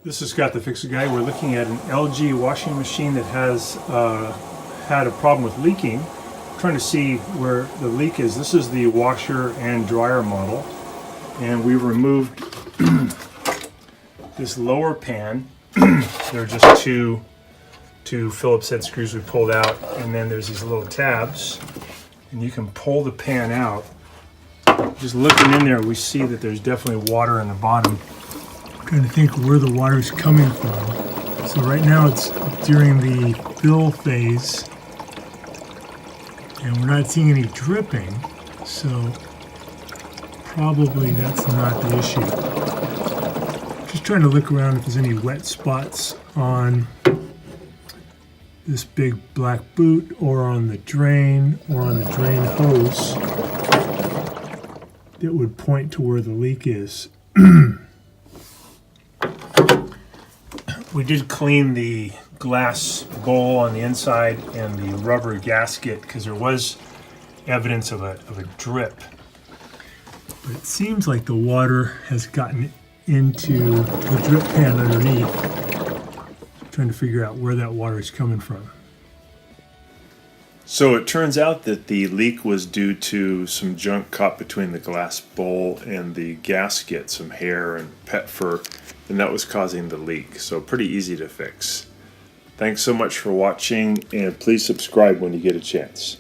This is Scott the Fix-It Guy. We're looking at an LG washing machine that has had a problem with leaking. I'm trying to see where the leak is. This is the washer and dryer model, and we removed this lower pan. There are just two Phillips head screws we pulled out, and then there's these little tabs, and you can pull the pan out. Just looking in there, we see that there's definitely water in the bottom. Trying to think where the water's coming from. So right now it's during the fill phase, and we're not seeing any dripping, so probably that's not the issue. Just trying to look around if there's any wet spots on this big black boot, or on the drain, or on the drain hose that would point to where the leak is. We did clean the glass bowl on the inside and the rubber gasket because there was evidence of a drip. But it seems like the water has gotten into the drip pan underneath. Trying to figure out where that water is coming from. So it turns out that the leak was due to some junk caught between the glass bowl and the gasket, some hair and pet fur, and that was causing the leak. So pretty easy to fix. Thanks so much for watching, and please subscribe when you get a chance.